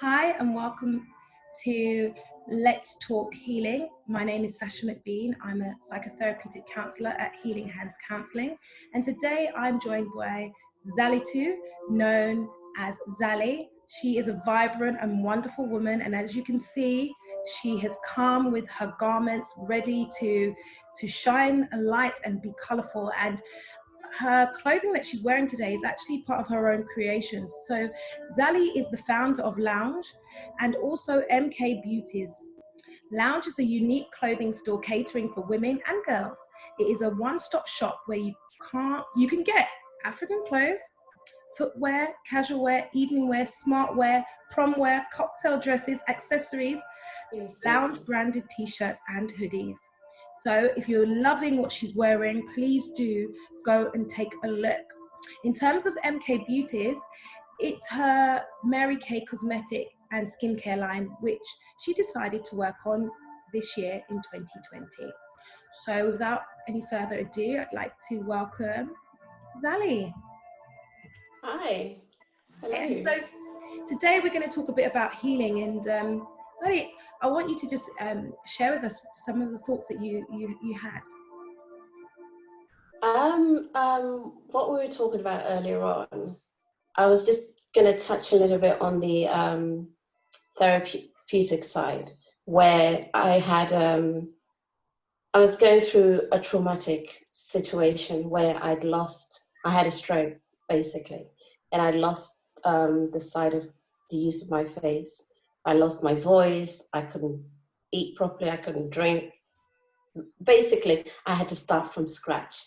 Hi and welcome to Let's Talk Healing. My name is Sasha McBean. I'm a psychotherapeutic counsellor at Healing Hands Counselling, and today I'm joined by Zaliatu, known as Zali. She is a vibrant and wonderful woman, and as you can see, she has come with her garments ready to shine a light and be colourful. And her clothing that she's wearing today is actually part of her own creations. So Zali is the founder of Lounj and also MKBeautiz. Lounj is a unique clothing store catering for women and girls. It is a one-stop shop where you can get African clothes, footwear, casual wear, evening wear, smart wear, prom wear, cocktail dresses, accessories, Lounj branded t-shirts and hoodies. So if you're loving what she's wearing, please do go and take a look. In terms of MKBeautiz, it's her marykay cosmetic and skincare line, which she decided to work on this year in 2020. So without any further ado, I'd like to welcome Zali. Hi. Hello. And so today we're going to talk a bit about healing, and Zali, I want you to just share with us some of the thoughts that you had. What we were talking about earlier on, I was just going to touch a little bit on the therapeutic side, where I was going through a traumatic situation where I had a stroke basically, and I lost the side of the use of my face. I lost my voice. I couldn't eat properly. I couldn't drink. Basically, I had to start from scratch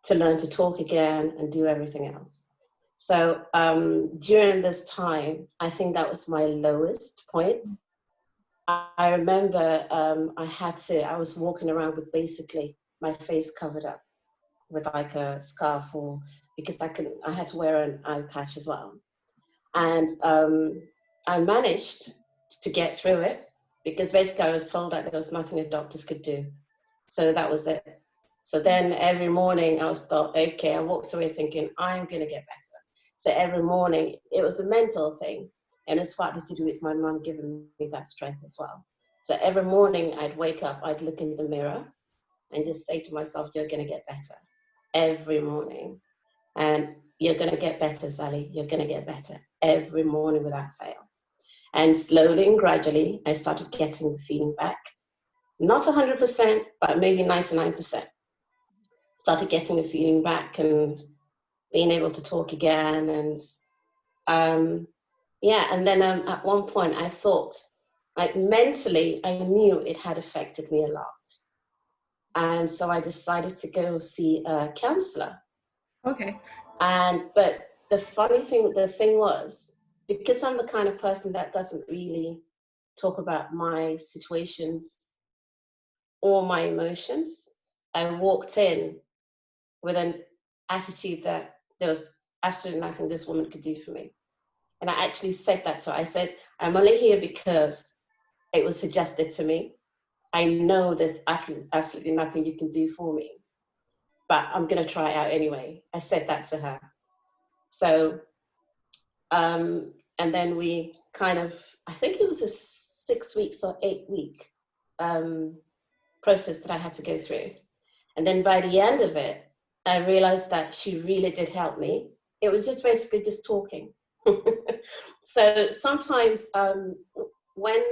to learn to talk again and do everything else. So during this time, I think that was my lowest point. I remember I was walking around with basically my face covered up with like a scarf, because I had to wear an eye patch as well. And I managed to get through it, because basically I was told that there was nothing the doctors could do. So that was it. So then every morning I I walked away thinking, I'm going to get better. So every morning, it was a mental thing. And it's partly to do with my mum giving me that strength as well. So every morning I'd wake up, I'd look in the mirror and just say to myself, you're going to get better. Every morning. And you're going to get better, Zali. You're going to get better. Every morning without fail. And slowly and gradually, I started getting the feeling back. Not 100%, but maybe 99%. Started getting the feeling back and being able to talk again. And and then at one point I thought, like mentally, I knew it had affected me a lot. And so I decided to go see a counselor. Okay. But the thing was, because I'm the kind of person that doesn't really talk about my situations or my emotions, I walked in with an attitude that there was absolutely nothing this woman could do for me. And I actually said that to her. I said, I'm only here because it was suggested to me. I know there's absolutely nothing you can do for me, but I'm going to try it out anyway. I said that to her. So, and then we I think it was a 6 weeks or 8 week process that I had to go through. And then by the end of it, I realized that she really did help me. It was just basically just talking. So sometimes when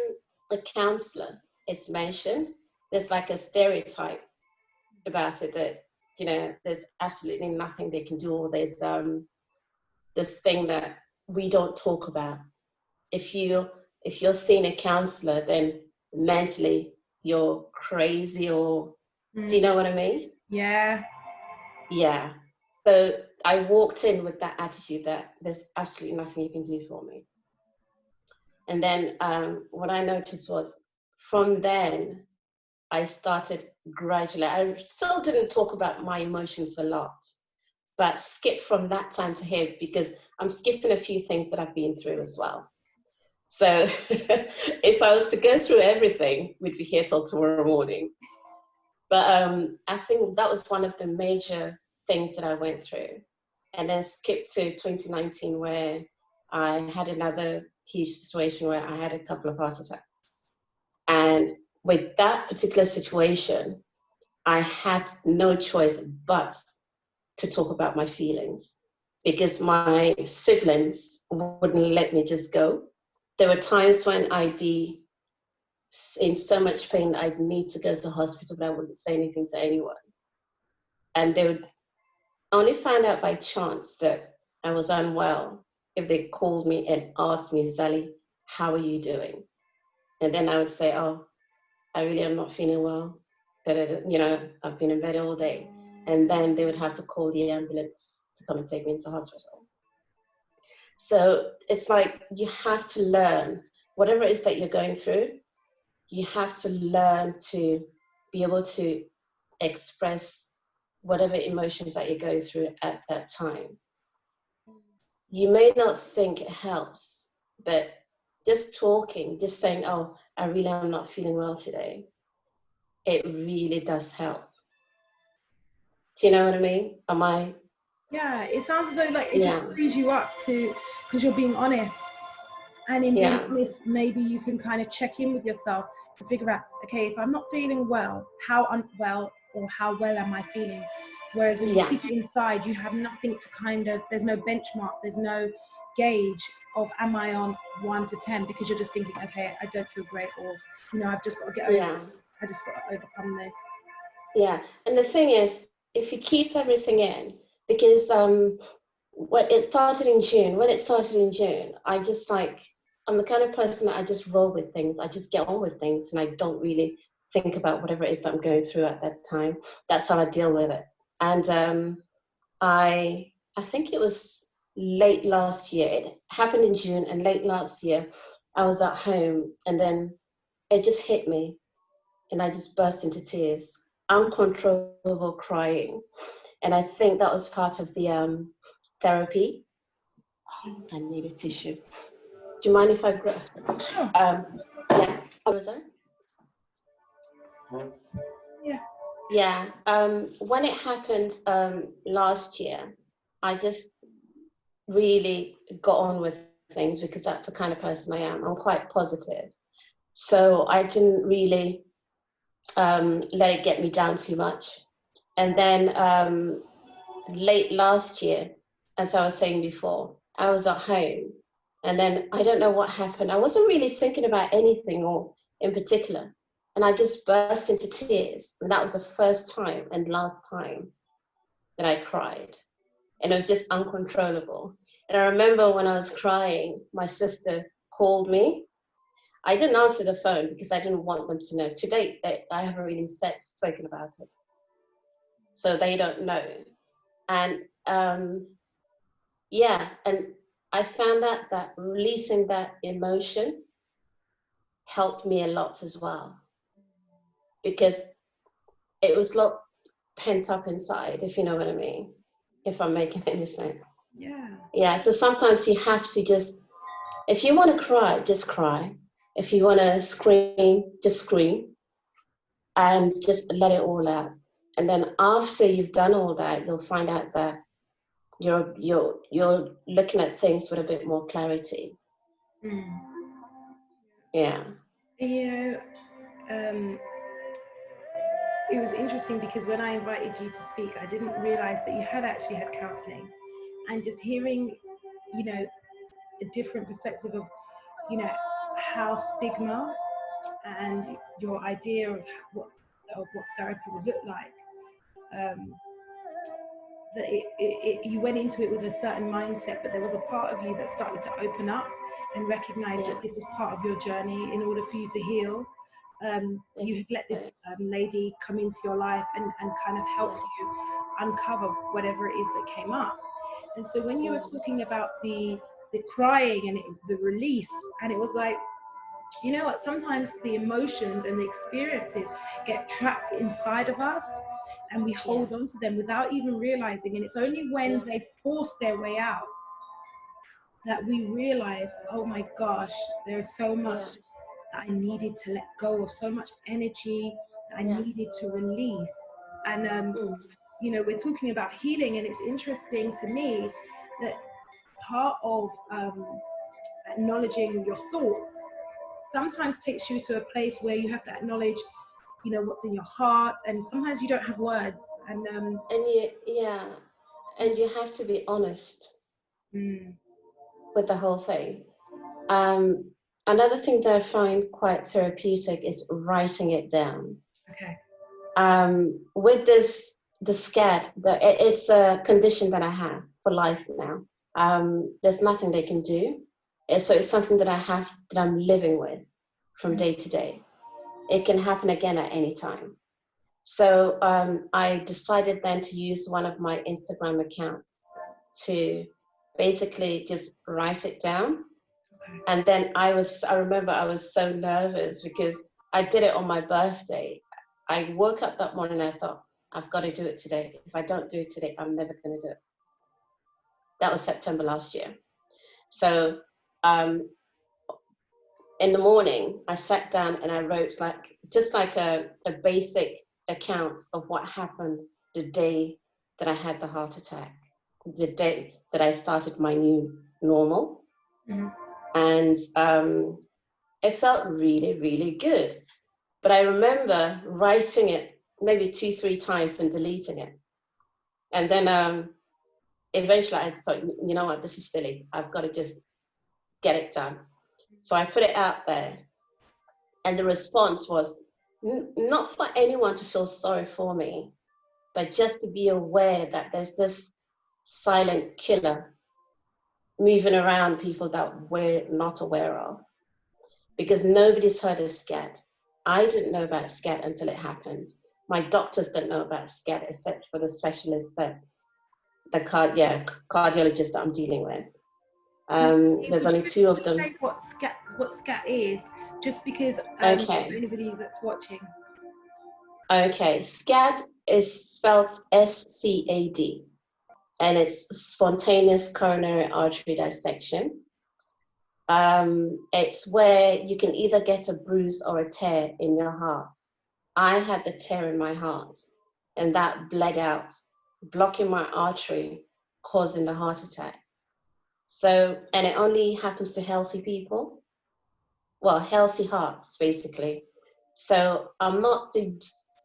the counselor is mentioned, there's like a stereotype about it that, there's absolutely nothing they can do, or there's this thing that we don't talk about. If you're seeing a counselor, then mentally you're crazy, or do you know what I mean? Yeah. Yeah. So I walked in with that attitude that there's absolutely nothing you can do for me. And then what I noticed was, from then, I started gradually, I still didn't talk about my emotions a lot, but skip from that time to here, because I'm skipping a few things that I've been through as well. So if I was to go through everything, we'd be here till tomorrow morning. But I think that was one of the major things that I went through. And then skip to 2019, where I had another huge situation where I had a couple of heart attacks. And with that particular situation, I had no choice but to talk about my feelings, because my siblings wouldn't let me just go. There were times when I'd be in so much pain I'd need to go to hospital, but I wouldn't say anything to anyone. And they would only find out by chance that I was unwell if they called me and asked me, Zali, how are you doing? And then I would say, oh, I really am not feeling well. You know, I've been in bed all day. And then they would have to call the ambulance to come and take me into hospital. So it's like you have to learn, whatever it is that you're going through, you have to learn to be able to express whatever emotions that you're going through at that time. You may not think it helps, but just talking, just saying, oh, I really am not feeling well today, it really does help. Do you know what I mean? Am I? Yeah, it sounds as though like it just frees you up to, because you're being honest. And in being honest, maybe you can kind of check in with yourself to figure out, okay, if I'm not feeling well, how unwell or how well am I feeling? Whereas when you keep it inside, you have nothing to kind of, there's no benchmark, there's no gauge of am I on 1 to 10, because you're just thinking, okay, I don't feel great, or, you know, I've just got to get over this. I just got to overcome this. Yeah, and the thing is, if you keep everything in, because when it started in June, I just like, I'm the kind of person that I just roll with things. I just get on with things, and I don't really think about whatever it is that I'm going through at that time. That's how I deal with it. And I think it was late last year. It happened in June, and late last year, I was at home, and then it just hit me, and I just burst into tears, uncontrollable crying. And I think that was part of the therapy. Oh, I need a tissue. Do you mind if I grab? Sure. Yeah. What was that? Yeah. Yeah. When it happened last year, I just really got on with things, because that's the kind of person I am. I'm quite positive. So I didn't really let it get me down too much. And then late last year, as I was saying before, I was at home, and then I don't know what happened. I wasn't really thinking about anything or in particular, and I just burst into tears. And that was the first time and last time that I cried, and it was just uncontrollable. And I remember when I was crying, my sister called me. I didn't answer the phone because I didn't want them to know. To date, I haven't really spoken about it, so they don't know. And and I found out that releasing that emotion helped me a lot as well, because it was like pent up inside, if you know what I mean, if I'm making any sense. Yeah, so sometimes you have to just, if you want to cry, just cry. If you want to scream, just scream, and just let it all out. And then after you've done all that, you'll find out that you're looking at things with a bit more clarity. Yeah. You know, it was interesting because when I invited you to speak, I didn't realize that you had actually had counselling, and just hearing, you know, a different perspective of, you know, how stigma and your idea of what therapy would look like. That you went into it with a certain mindset, but there was a part of you that started to open up and recognize that this was part of your journey in order for you to heal. You had let this lady come into your life and kind of help you uncover whatever it is that came up. And so when you were talking about the crying and the release, and it was like, you know what, sometimes the emotions and the experiences get trapped inside of us, and we hold on to them without even realizing. And it's only when they force their way out that we realize, oh my gosh, there's so much that I needed to let go of, so much energy that I needed to release. And you know, we're talking about healing, and it's interesting to me that part of acknowledging your thoughts sometimes takes you to a place where you have to acknowledge, you know, what's in your heart, and sometimes you don't have words. And you have to be honest mm, with the whole thing. Another thing that I find quite therapeutic is writing it down. okay. With the SCAD, it's a condition that I have for life now. There's nothing they can do. So it's something that I'm living with from day to day. It can happen again at any time. So I decided then to use one of my Instagram accounts to basically just write it down. Okay. And then I remember I was so nervous because I did it on my birthday. I woke up that morning and I thought, I've got to do it today. If I don't do it today, I'm never going to do it. That was September last year. So in the morning, I sat down and I wrote just like a basic account of what happened the day that I had the heart attack, the day that I started my new normal. Mm-hmm. And it felt really, really good. But I remember writing it maybe 2-3 times and deleting it. And then eventually I thought, you know what, this is silly. I've got to just get it done. So I put it out there. And the response was not for anyone to feel sorry for me, but just to be aware that there's this silent killer moving around people that we're not aware of. Because nobody's heard of SCAD. I didn't know about SCAD until it happened. My doctors didn't know about SCAD except for the specialist the cardiologist that I'm dealing with. There's only 2 of them. What SCAD is, just because Okay. anybody that's watching. Okay, SCAD is spelled SCAD, and it's spontaneous coronary artery dissection. It's where you can either get a bruise or a tear in your heart. I had the tear in my heart, and that bled out, blocking my artery, causing the heart attack. So, and it only happens to healthy people. Well, healthy hearts, basically. So I'm not the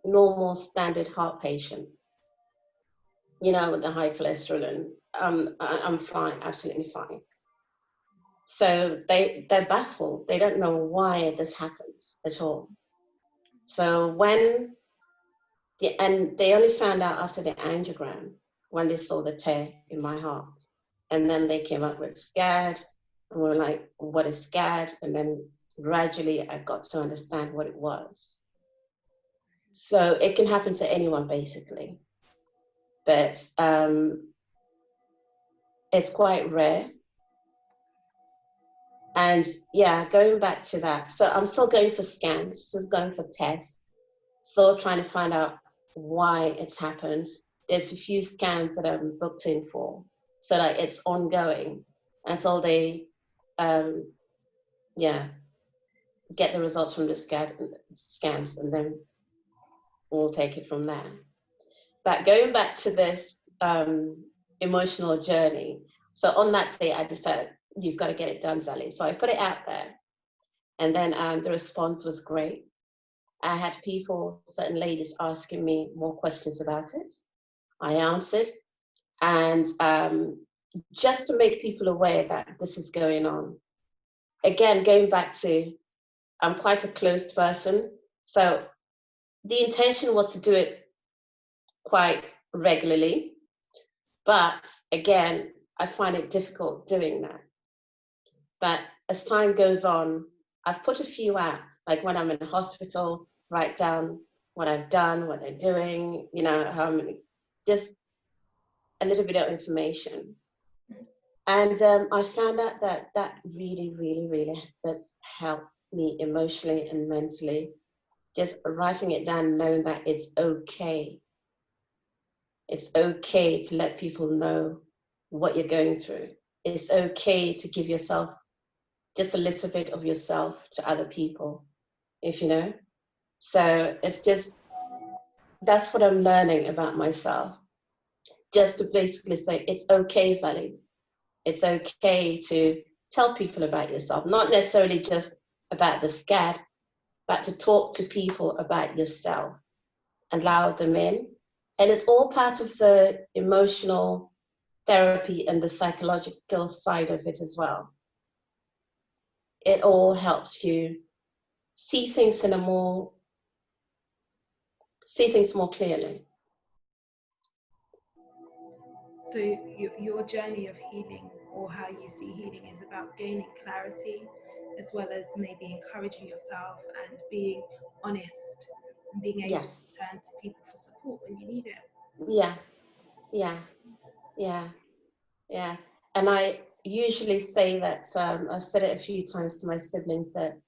normal standard heart patient, you know, with the high cholesterol, and I'm fine, absolutely fine. So they're baffled. They don't know why this happens at all. So and they only found out after the angiogram when they saw the tear in my heart. And then they came up with SCAD, and we were like, what is SCAD? And then gradually I got to understand what it was. So it can happen to anyone, basically. But it's quite rare. And yeah, going back to that. So I'm still going for scans, still going for tests, still trying to find out why it's happened. There's a few scans that I'm booked in for, so that it's ongoing until they, get the results from the scans, and then we'll take it from there. But going back to this emotional journey, so on that day, I decided, you've got to get it done, Zali. So I put it out there, and then the response was great. I had certain ladies asking me more questions about it. I answered, and just to make people aware that this is going on. Again, going back to, I'm quite a closed person, so the intention was to do it quite regularly, but again, I find it difficult doing that. But as time goes on, I've put a few out, like when I'm in the hospital, write down what I've done, what they're doing, you know, how many, just a little bit of information. And I found out that really, really, really does help me emotionally and mentally. Just writing it down, knowing that it's okay. It's okay to let people know what you're going through. It's okay to give yourself just a little bit of yourself to other people, if you know. So it's just, that's what I'm learning about myself. Just to basically say, it's okay, Zali. It's okay to tell people about yourself, not necessarily just about the SCAD, but to talk to people about yourself and allow them in. And it's all part of the emotional therapy and the psychological side of it as well. It all helps you see things more clearly. So your journey of healing, or how you see healing, is about gaining clarity, as well as maybe encouraging yourself and being honest and being able to turn to people for support when you need it. Yeah. And I usually say that, I've said it a few times to my siblings, that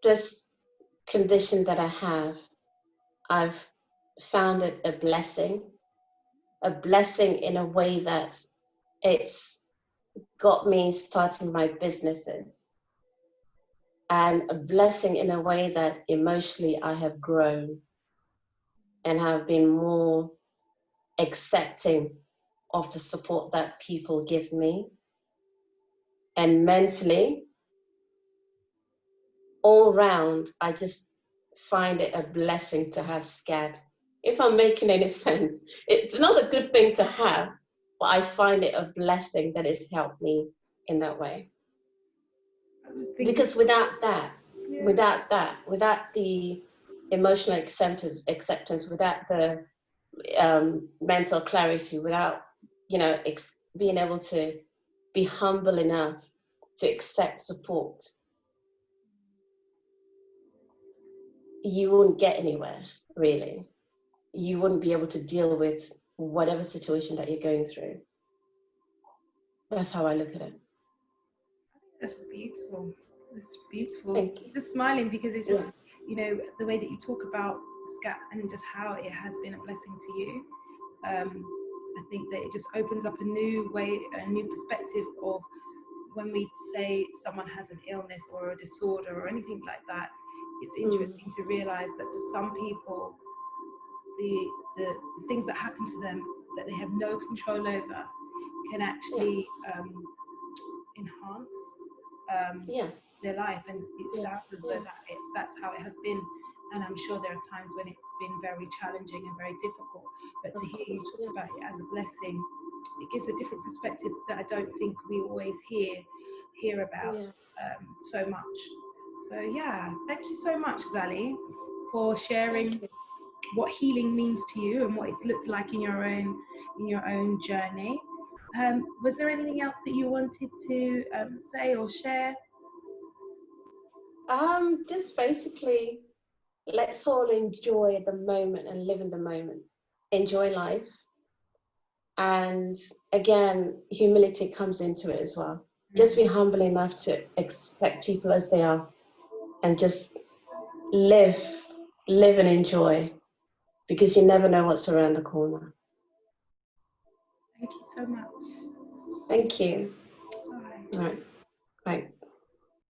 this condition that I have, I've found it a blessing in a way that it's got me starting my businesses, and a blessing in a way that emotionally I have grown and have been more accepting of the support that people give me. And mentally, all round, I just find it a blessing to have SCAD. If I'm making any sense, it's not a good thing to have, but I find it a blessing that it's helped me in that way. Because without the emotional acceptance, without the mental clarity, without, being able to be humble enough to accept support, you wouldn't get anywhere, really. You wouldn't be able to deal with whatever situation that you're going through. That's how I look at it. That's beautiful. That's beautiful. Thank you. Just smiling because it's just, the way that you talk about SCAD and just how it has been a blessing to you. I think that it just opens up a new way, a new perspective of when we say someone has an illness or a disorder or anything like that. It's interesting to realize that for some people, the things that happen to them that they have no control over can actually enhance their life, and it sounds as though that's how it has been. And I'm sure there are times when it's been very challenging and very difficult, but to hear you talk about it as a blessing, it gives a different perspective that I don't think we always hear about so much. So thank you so much, Zali, for sharing what healing means to you and what it's looked like in your own journey. Was there anything else that you wanted to say or share? Just basically, let's all enjoy the moment and live in the moment. Enjoy life. And again, humility comes into it as well. Just be humble enough to accept people as they are, and just live and enjoy, because you never know what's around the corner. Thank you so much. Thank you. Bye. All right. Thanks.